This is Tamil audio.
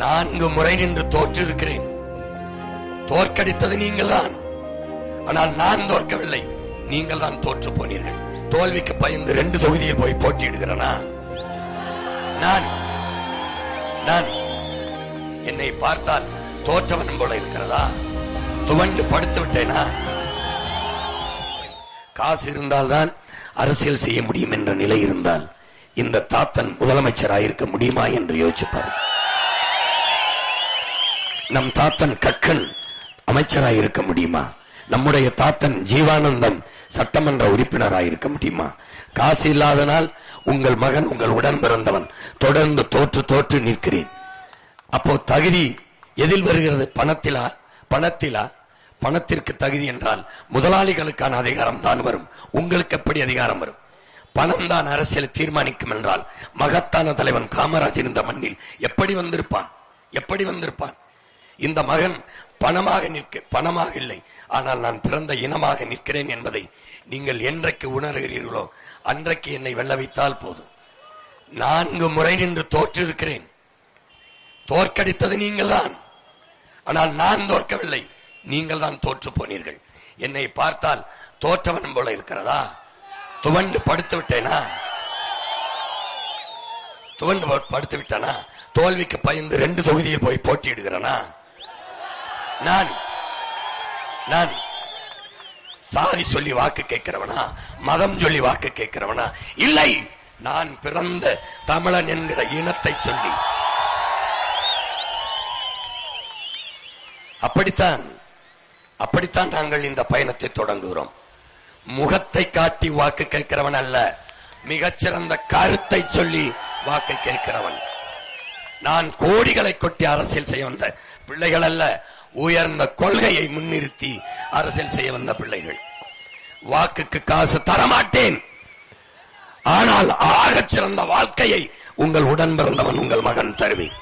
4 முறை நின்று தோற்றிருக்கிறேன். தோற்கடித்தது நீங்கள் தான். ஆனால் நான் தோற்கவில்லை, நீங்கள் தான் தோற்று போனீர்கள். தோல்விக்கு பயந்து 2 தொகுதியில் போய் போட்டியிடுகிறேனா? நான் என்னை பார்த்தால் தோற்றவன் போல இருக்கிறதா? துவண்டு படுத்து விட்டேனா? காசு இருந்தால்தான் அரசியல் செய்ய முடியும் என்ற நிலை இருந்தால் இந்த தாத்தன் முதலமைச்சராயிருக்க முடியுமா என்று யோசிப்பார். நம் தாத்தன் கக்கன் அமைச்சராயிருக்க முடியுமா? நம்முடைய தாத்தன் ஜீவானந்தம் சட்டமன்ற உறுப்பினராயிருக்க முடியுமா? காசு இல்லாதனால் உங்கள் மகன், உங்கள் உடன் பிறந்தவன் தொடர்ந்து தோற்று நிற்கிறேன். அப்போ தகுதி எதில் வருகிறது? பணத்திலா? பணத்திற்கு தகுதி என்றால் முதலாளிகளுக்கான அதிகாரம் தான் வரும். உங்களுக்கு எப்படி அதிகாரம் வரும்? பணம் தான் அரசியலை தீர்மானிக்கும் என்றால் மகத்தான தலைவன் காமராஜ் இருந்த மண்ணில் எப்படி வந்திருப்பான்? இந்த மகன் பணமாக இல்லை, ஆனால் நான் பிறந்த இனமாக நிற்கிறேன் என்பதை நீங்கள் என்றைக்கு உணர்கிறீர்களோ அன்றைக்கு என்னை வெல்ல வைத்தால் போதும். 4 முறை நின்று தோற்றிருக்கிறேன். தோற்கடித்தது நீங்கள் தான். ஆனால் நான் தோற்கவில்லை, நீங்கள் தான் தோற்று போனீர்கள். என்னை பார்த்தால் தோற்றவன் போல இருக்கிறதா? துவண்டு படுத்து விட்டேனா? தோல்விக்கு பயந்து 2 தொகுதியில் போய் போட்டியிடுகிறேனா? நான் சாதி சொல்லி வாக்கு கேட்கிறவனா? மதம் சொல்லி வாக்கு கேட்கிறவனா? இல்லை, நான் பிறந்த தமிழன் என்கிற இனத்தை சொல்லி. அப்படித்தான் நாங்கள் இந்த பயணத்தை தொடங்குகிறோம். முகத்தை காட்டி வாக்கு கேட்கிறவன் அல்ல, மிகச்சிறந்த கருத்தை சொல்லி வாக்கு கேட்கிறவன். நான் கோடிகளை கொட்டி அரசியல் செய்ய வந்த பிள்ளைகள் அல்ல, உயர்ந்த கொள்கையை முன்னிறுத்தி அரசியல் செய்ய வந்த பிள்ளைகள். வாக்குக்கு காசு தரமாட்டேன், ஆனால் ஆகச் சிறந்த வாழ்க்கையை உங்கள் உடன் பிறந்தவன், உங்கள் மகன் தருவேன்.